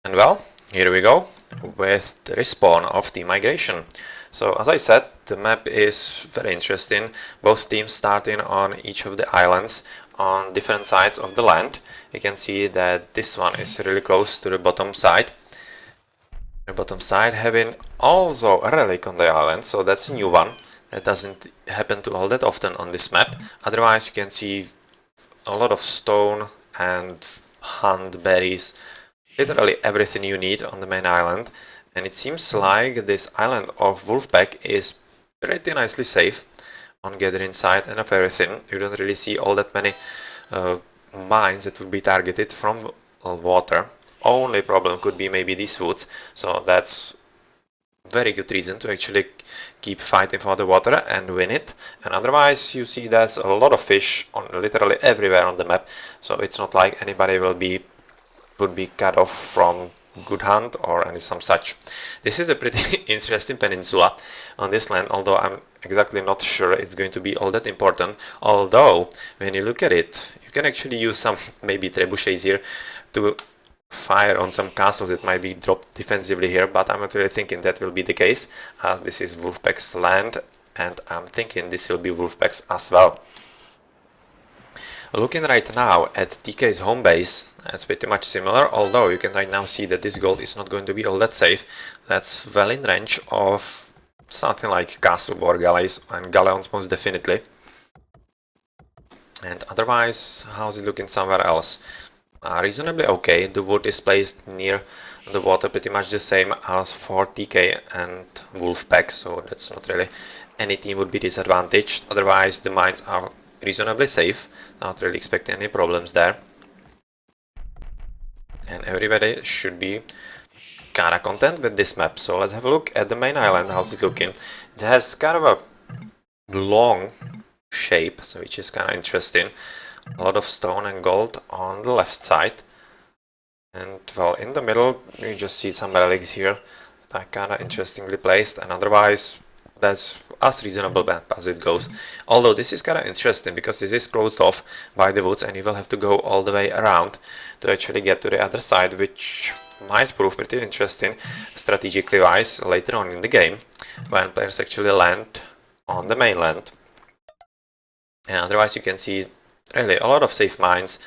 And well, here we go with the respawn of Team Migration. So as I said, the map is very interesting. Both teams starting on each of the islands on different sides of the land. You can see that this one is really close to the bottom side. The bottom side having also a relic on the island, so that's a new one. That doesn't happen to all that often on this map. Otherwise you can see a lot of stone and hunt berries, literally everything you need on the main island. And it seems like this island of WolfpacK is pretty nicely safe on gathering side and of everything. You don't really see all that many mines that would be targeted from water. Only problem could be maybe these woods, so that's very good reason to actually keep fighting for the water and win it. And otherwise you see there's a lot of fish on literally everywhere on the map, so it's not like anybody would be cut off from good hunt or any some such. This is a pretty interesting peninsula on this land, although I'm exactly not sure it's going to be all that important. Although when you look at it, you can actually use some maybe trebuchets here to fire on some castles that might be dropped defensively here, but I'm not really thinking that will be the case, as this is WolfpacK's land and I'm thinking this will be WolfpacK's as well. Looking right now at TK's home base, it's pretty much similar, although you can right now see that this gold is not going to be all that safe. That's well in range of something like castle war galleys and galleons most definitely. And otherwise, how's it looking somewhere else? Reasonably okay. The wood is placed near the water, pretty much the same as for TK and WolfpacK, so that's not really any team would be disadvantaged. Otherwise the mines are reasonably safe, not really expecting any problems there. And everybody should be kinda content with this map. So let's have a look at the main island, how's it looking. It has kind of a long shape, so which is kinda interesting. A lot of stone and gold on the left side, and well, in the middle you just see some relics here that are kind of interestingly placed, and otherwise that's as reasonable map as it goes. Although this is kind of interesting because this is closed off by the woods and you will have to go all the way around to actually get to the other side, which might prove pretty interesting strategically wise later on in the game when players actually land on the mainland. And otherwise you can see really a lot of safe mines,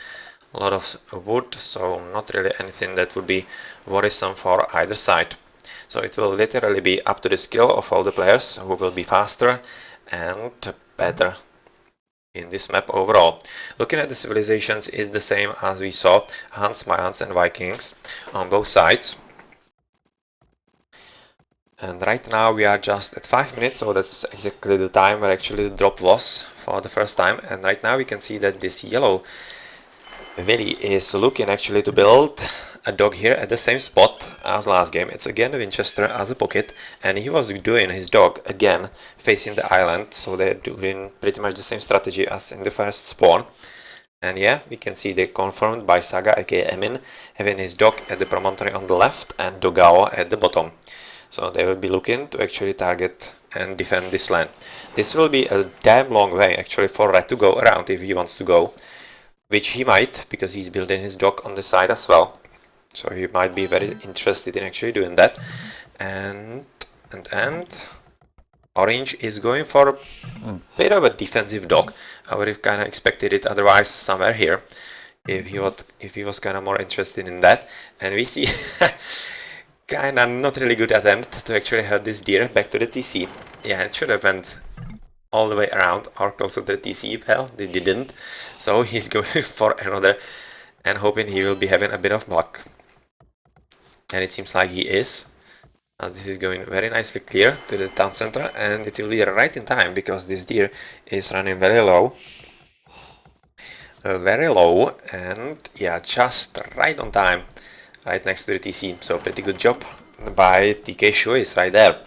a lot of wood, so not really anything that would be worrisome for either side. So it will literally be up to the skill of all the players who will be faster and better in this map overall. Looking at the civilizations is the same as we saw, Huns, Mayans and Vikings on both sides. And right now we are just at 5 minutes, so that's exactly the time where actually the drop was for the first time. And right now we can see that this yellow Willy is looking actually to build a dog here at the same spot as last game. It's again a Winchester as a pocket, and he was doing his dog again facing the island, so they're doing pretty much the same strategy as in the first spawn. And yeah, we can see they confirmed by Saga aka Emin having his dog at the promontory on the left and Dogao at the bottom. So they will be looking to actually target and defend this land. This will be a damn long way actually for Red to go around if he wants to go, which he might, because he's building his dock on the side as well. So he might be very interested in actually doing that. And Orange is going for a bit of a defensive dock. I would have kind of expected it otherwise somewhere here, if he was kind of more interested in that. And we see kind of not really good attempt to actually have this deer back to the TC. Yeah, it should have went all the way around or closer to the TC. Well, they didn't, so he's going for another and hoping he will be having a bit of luck. And it seems like he is, as this is going very nicely clear to the town center, and it will be right in time because this deer is running very low, and yeah, just right on time, right next to the TC. So pretty good job by TK Shu is right there.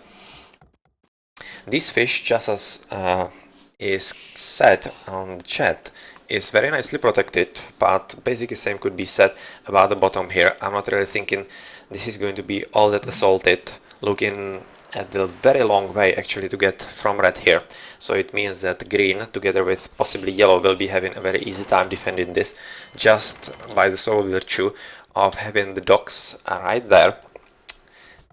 This fish, just as is said on the chat, is very nicely protected, but basically same could be said about the bottom here. I'm not really thinking this is going to be all that assaulted, looking at the very long way actually to get from red here. So it means that green together with possibly yellow will be having a very easy time defending this, just by the sole virtue of having the docks right there.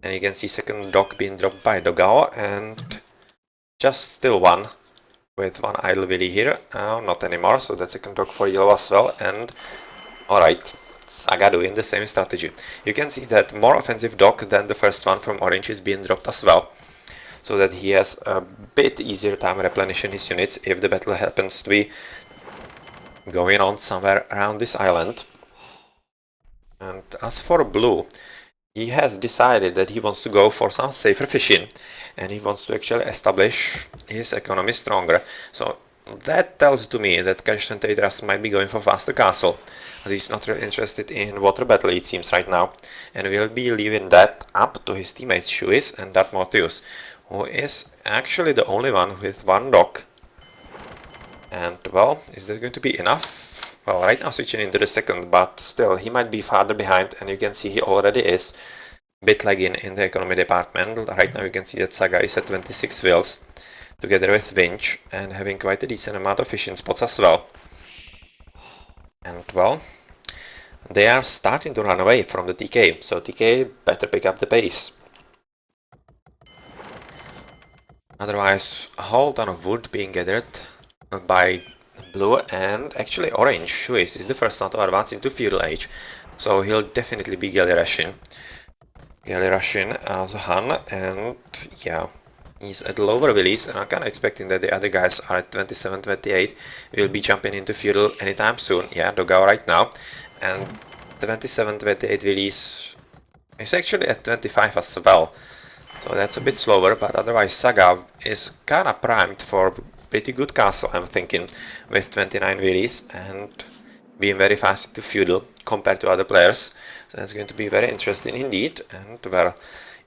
And you can see second dock being dropped by Dogao, and just still one with one idle Willy here. Not anymore, so that's second dock for yellow as well. And alright, Saga doing the same strategy. You can see that more offensive dock than the first one from orange is being dropped as well, so that he has a bit easier time replenishing his units if the battle happens to be going on somewhere around this island. And as for blue, he has decided that he wants to go for some safer fishing, and he wants to actually establish his economy stronger. So that tells to me that Cash Traders might be going for faster castle, as he's not really interested in water battle, it seems, right now, and will be leaving that up to his teammates Shuis and Darth Mortius, who is actually the only one with one dock. And well, is that going to be enough? Well, right now switching into the second, but still he might be farther behind, and you can see he already is a bit lagging in the economy department. Right now you can see that Saga is at 26 wheels together with Winch and having quite a decent amount of fishing spots as well. And well, they are starting to run away from the TK, so TK better pick up the pace. Otherwise, a whole ton of wood being gathered by blue, and actually orange Shuis is the first one to advance into feudal age, so he'll definitely be galley rushing as Han, and yeah, he's at lower willies, and I'm kinda expecting that the other guys are at 27, 28, will be jumping into feudal anytime soon. Yeah, Dogao right now, and 27, 28 willies is actually at 25 as well, so that's a bit slower, but otherwise Saga is kinda primed for pretty good castle, I'm thinking, with 29 willies and being very fast to feudal compared to other players. So that's going to be very interesting indeed. And well,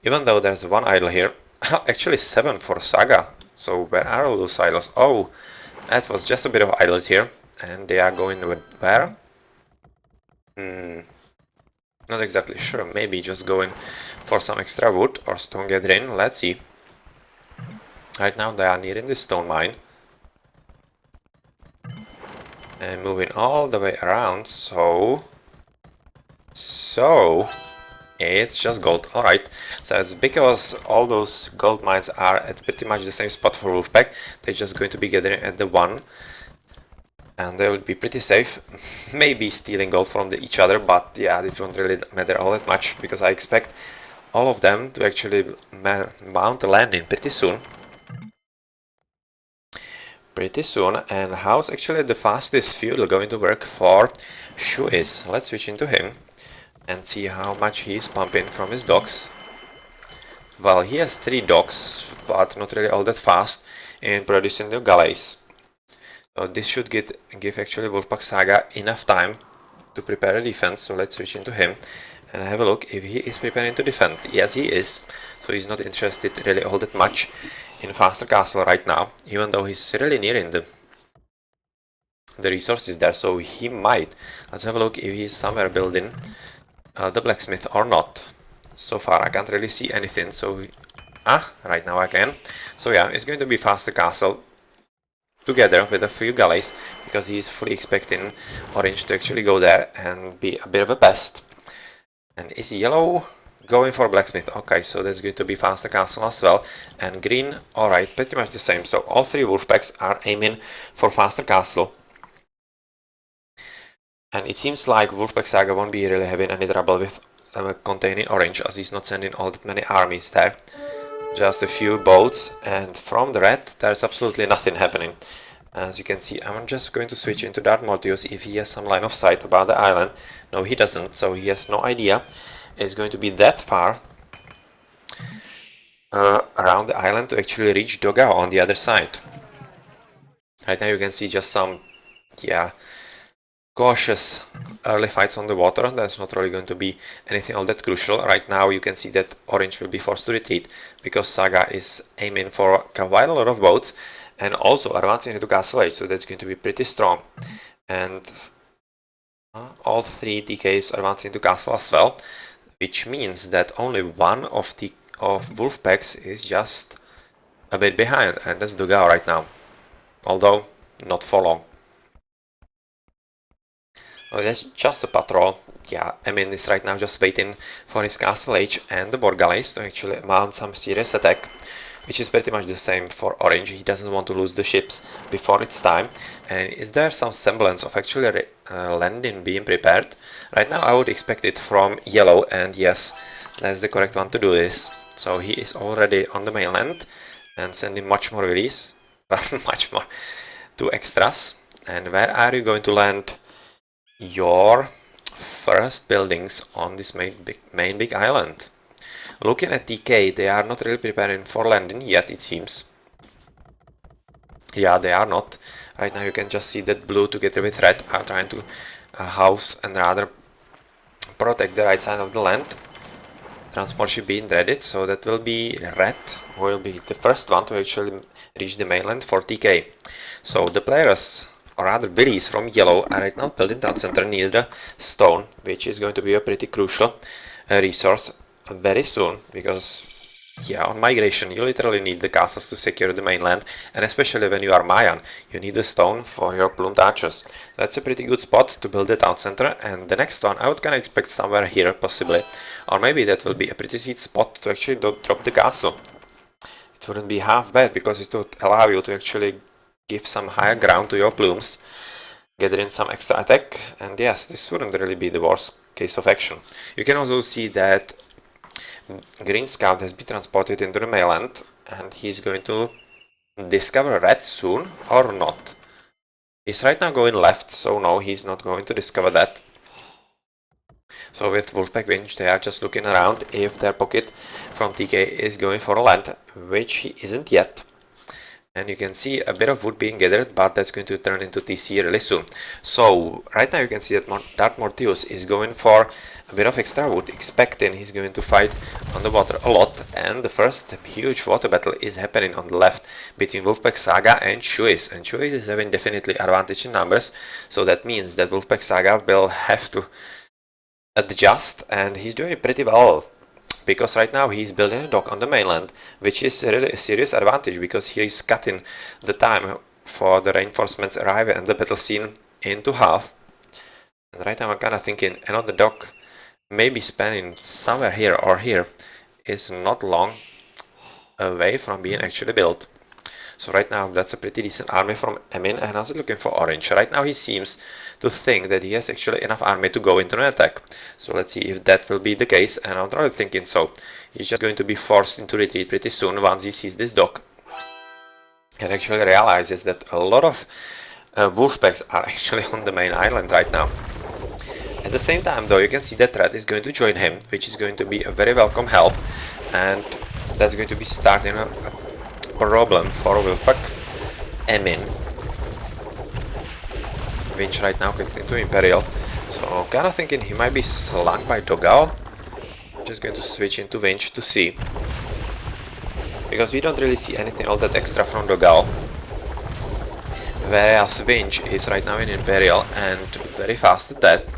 even though there's one idle here, actually 7 for Saga. So where are all those idols? Oh, that was just a bit of idols here, and they are going with where? Not exactly sure. Maybe just going for some extra wood or stone gathering. Let's see. Right now they are nearing the stone mine and moving all the way around, so it's just gold. Alright, so it's because all those gold mines are at pretty much the same spot for WolfpacK. They're just going to be gathering at the one, and they will be pretty safe. Maybe stealing gold from each other, but yeah, it won't really matter all that much, because I expect all of them to actually mount a landing pretty soon. And how's actually the fastest fuel going to work for Shuis? Let's switch into him and see how much he's pumping from his docks. Well, he has 3 docks, but not really all that fast in producing the galleys. So this should give actually WolfpacK Saga enough time to prepare a defense. So let's switch into him and have a look if he is preparing to defend. Yes, he is. So he's not interested really all that much in faster castle right now, even though he's really nearing the resources there. So he might. Let's have a look if he's somewhere building the blacksmith or not. So far I can't really see anything, so right now I can. So yeah, it's going to be faster castle together with a few galleys, because he's fully expecting orange to actually go there and be a bit of a pest. And is yellow going for blacksmith? Okay, so that's going to be faster castle as well. And green, alright, pretty much the same. So all 3 wolfpacks are aiming for faster castle. And it seems like WolfpacK Saga won't be really having any trouble with containing orange, as he's not sending all that many armies there. Just a few boats, and from the red there's absolutely nothing happening. As you can see, I'm just going to switch into Darth Mortius if he has some line of sight about the island. No, he doesn't, so he has no idea it's going to be that far around the island to actually reach Dogao on the other side. Right now you can see just some, yeah, cautious early fights on the water. That's not really going to be anything all that crucial. Right now you can see that orange will be forced to retreat, because Saga is aiming for quite a lot of boats and also advancing into Castle Age, so that's going to be pretty strong. And all 3 DKs advancing into Castle as well, which means that only one of Wolfpacks is just a bit behind, and that's Dogao right now, although not for long. Oh, that's just a patrol. yeah, Emin is right now just waiting for his castle age and the war galleys to actually mount some serious attack, which is pretty much the same for Orange. He doesn't want to lose the ships before it's time. And is there some semblance of actually landing being prepared? Right now I would expect it from Yellow, and yes, that's the correct one to do this. So he is already on the mainland and sending much more release, much more, 2 extras. And where are you going to land your first buildings on this main big island? Looking at DK, they are not really preparing for landing yet, it seems. Yeah, they are not. Right now you can just see that blue together with red are trying to house and rather protect the right side of the land. Transport ship being readied, so that will be red, who will be the first one to actually reach the mainland for TK. So the players, or rather Billies from Yellow, are right now building town center near the stone, which is going to be a pretty crucial resource very soon, because yeah, on migration you literally need the castles to secure the mainland, and especially when you are Mayan, you need the stone for your plumed archers. That's a pretty good spot to build the town center, and the next one I would kinda expect somewhere here possibly, or maybe that will be a pretty sweet spot to actually drop the castle. It wouldn't be half bad, because it would allow you to actually give some higher ground to your plumes, gather in some extra attack, and yes, this wouldn't really be the worst case of action. You can also see that Green Scout has been transported into the mainland, and he's going to discover red soon, or not. He's right now going left, so no, he's not going to discover that. So with WolfpacK Winch, they are just looking around if their pocket from TK is going for a land, which he isn't yet. And you can see a bit of wood being gathered, but that's going to turn into TC really soon. So right now you can see that Darth Mortius is going for a bit of extra wood, expecting he's going to fight on the water a lot. And the first huge water battle is happening on the left between WolfpacK Saga and Shuis. And Shuis is having definitely advantage in numbers, so that means that WolfpacK Saga will have to adjust, and he's doing pretty well. Because right now he's building a dock on the mainland, which is really a serious advantage, because he's cutting the time for the reinforcements arriving at the battle scene into half. And right now I'm kinda thinking another dock, maybe spanning somewhere here or here, is not long away from being actually built. So right now that's a pretty decent army from Emin, and I was looking for Orange. Right now he seems to think that he has actually enough army to go into an attack. So let's see if that will be the case, and I'm really thinking so. He's just going to be forced into retreat pretty soon once he sees this dock, and actually realizes that a lot of Wolfpacks are actually on the main island right now. At the same time though, you can see that Red is going to join him, which is going to be a very welcome help, and that's going to be starting a problem for WolfpacK. Emin. Winch right now clicked into Imperial, so kinda thinking he might be slung by Dogao. I'm just going to switch into Winch to see, because we don't really see anything all that extra from Dogao. Whereas Winch is right now in Imperial and very fast at that.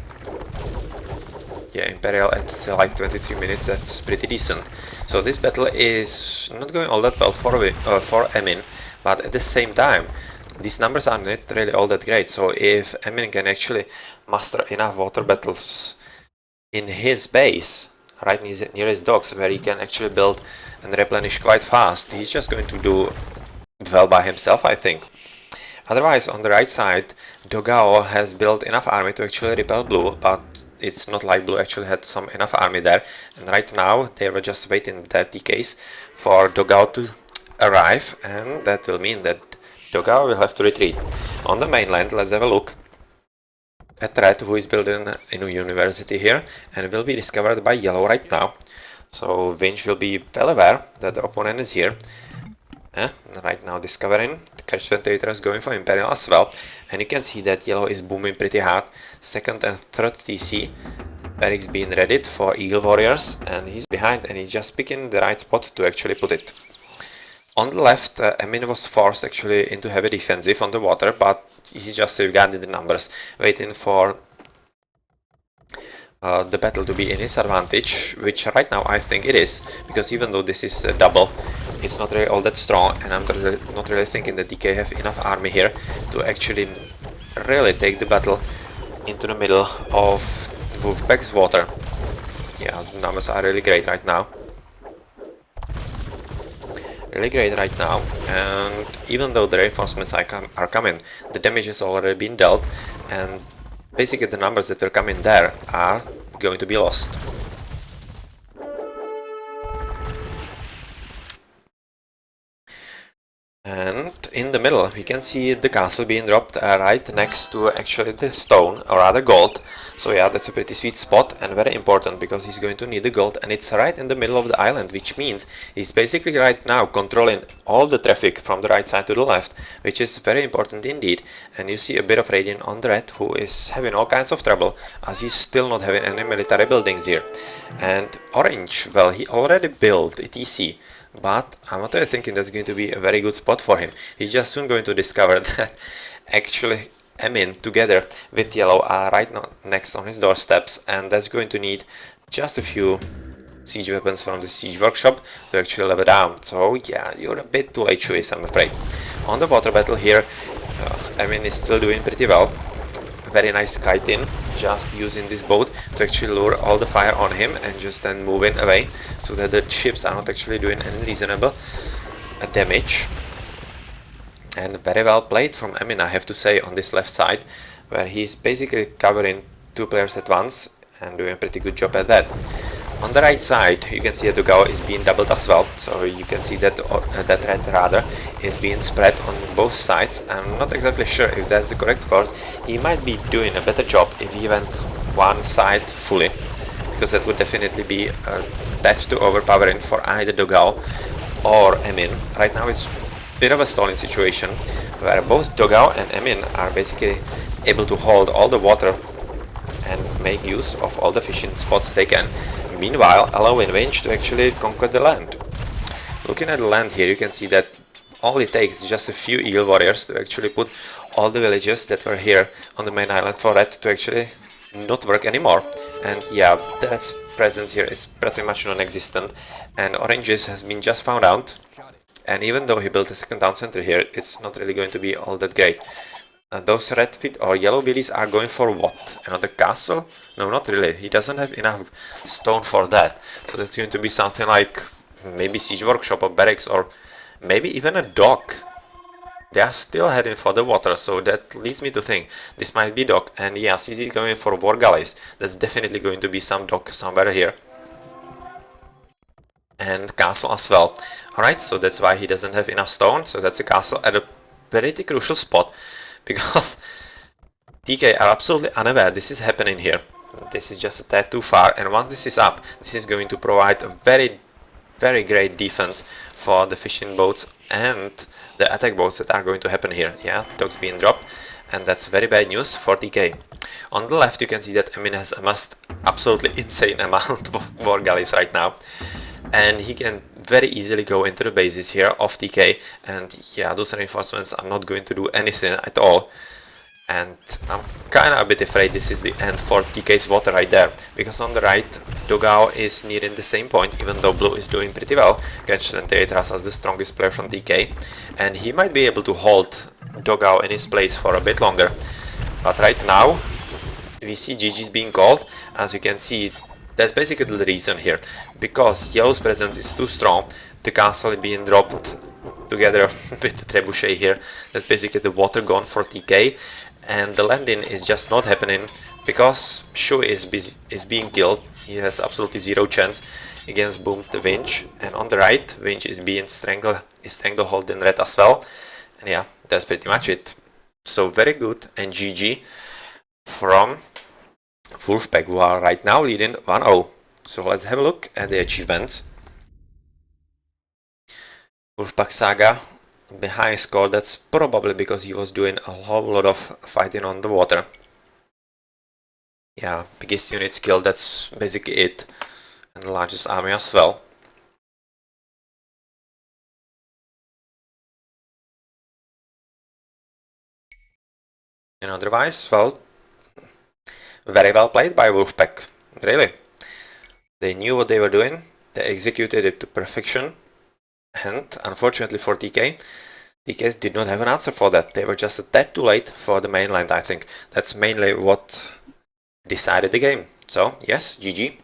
Yeah, Imperial at like 23 minutes, that's pretty decent. So this battle is not going all that well for Emin, but at the same time, these numbers are not really all that great. So if Emin can actually master enough water battles in his base, right near his docks, where he can actually build and replenish quite fast, he's just going to do well by himself, I think. Otherwise, on the right side, Dogao has built enough army to actually repel Blue, but it's not like Blue actually had some enough army there, and right now they were just waiting their TKs for Dogao to arrive, and that will mean that Dogao will have to retreat. On the mainland, let's have a look at Red, who is building a new university here, and will be discovered by Yellow right now. So Vinch will be well aware that the opponent is here. Right now discovering the catch 28 is going for Imperial as well, and you can see that Yellow is booming pretty hard. Second and third TC, Eric's being readied for Eagle Warriors, and he's behind, and he's just picking the right spot to actually put it. On the left, Emin was forced actually into heavy defensive on the water, but he's just safeguarding the numbers, waiting for the battle to be in his advantage, which right now I think it is, because even though this is a double, it's not really all that strong, and I'm not really thinking that DK have enough army here to actually really take the battle into the middle of WolfpacK's water. Yeah, the numbers are really great right now. Really great right now, and even though the reinforcements are coming, the damage has already been dealt, and basically the numbers that are coming there are going to be lost. And in the middle, we can see the castle being dropped right next to actually the stone, or rather gold. So yeah, that's a pretty sweet spot and very important because he's going to need the gold, and it's right in the middle of the island, which means he's basically right now controlling all the traffic from the right side to the left, which is very important indeed. And you see a bit of Radiant on the red, who is having all kinds of trouble as he's still not having any military buildings here. And orange, well, he already built a TC. But I'm not really thinking that's going to be a very good spot for him. He's just soon going to discover that actually Emin together with yellow are right next on his doorsteps, and that's going to need just a few siege weapons from the siege workshop to actually level down. So yeah, you're a bit too late, Shuis, I'm afraid. On the water battle here, Emin is still doing pretty well. Very nice kite in, just using this boat to actually lure all the fire on him and just then moving away so that the ships are not actually doing any reasonable damage. And very well played from Emin, I have to say, on this left side, where he's basically covering two players at once and doing a pretty good job at that. On the right side, you can see that Dogao is being doubled as well, so you can see that that red radar is being spread on both sides. I'm not exactly sure if that's the correct course. He might be doing a better job if he went one side fully, because that would definitely be a bit too overpowering for either Dogao or Emin. Right now it's a bit of a stalling situation, where both Dogao and Emin are basically able to hold all the water and make use of all the fishing spots they can, meanwhile allowing Winch to actually conquer the land. Looking at the land here, you can see that all it takes is just a few eel warriors to actually put all the villages that were here on the main island for red to actually not work anymore. And yeah, the red's presence here is pretty much non-existent, and orange's has been just found out, and even though he built a second town center here, it's not really going to be all that great. Those red feet or yellow billies are going for what? Another castle? No, not really. He doesn't have enough stone for that. So that's going to be something like maybe siege workshop or barracks, or maybe even a dock. They are still heading for the water, so that leads me to think this might be dock. And yes, he's going for war galleys. That's definitely going to be some dock somewhere here. And castle as well. Alright, so that's why he doesn't have enough stone. So that's a castle at a pretty crucial spot, because TK are absolutely unaware this is happening here. This is just a tad too far, and once this is up, this is going to provide a very great defense for the fishing boats and the attack boats that are going to happen here. Yeah, dogs being dropped, and that's very bad news for TK. On the left, you can see that Emin has amassed absolutely insane amount of war galleys right now, and he can very easily go into the bases here of TK, and yeah, those reinforcements are not going to do anything at all. And I'm kinda a bit afraid this is the end for TK's water right there, because on the right, Dogao is nearing the same point, even though Blue is doing pretty well, against Teatras as the strongest player from TK, and he might be able to hold Dogao in his place for a bit longer. But right now, we see GG's being called. As you can see, that's basically the reason here, because Yellow's presence is too strong, the castle is being dropped together with the trebuchet here. That's basically the water gone for TK, and the landing is just not happening because Shu is being killed. He has absolutely zero chance against Boom the Winch, and on the right, Winch is being stranglehold in red as well. And yeah, that's pretty much it. So very good, and GG from WolfpacK, who are right now leading 1-0. So let's have a look at the achievements. WolfpacK Saga, the high score, that's probably because he was doing a whole lot of fighting on the water. Yeah, biggest unit skill, that's basically it. And the largest army as well. And otherwise, well, very well played by WolfpacK, really. They knew what they were doing, they executed it to perfection, and unfortunately for TK, TKs did not have an answer for that. They were just a tad too late for the mainland, I think. That's mainly what decided the game. So yes, GG.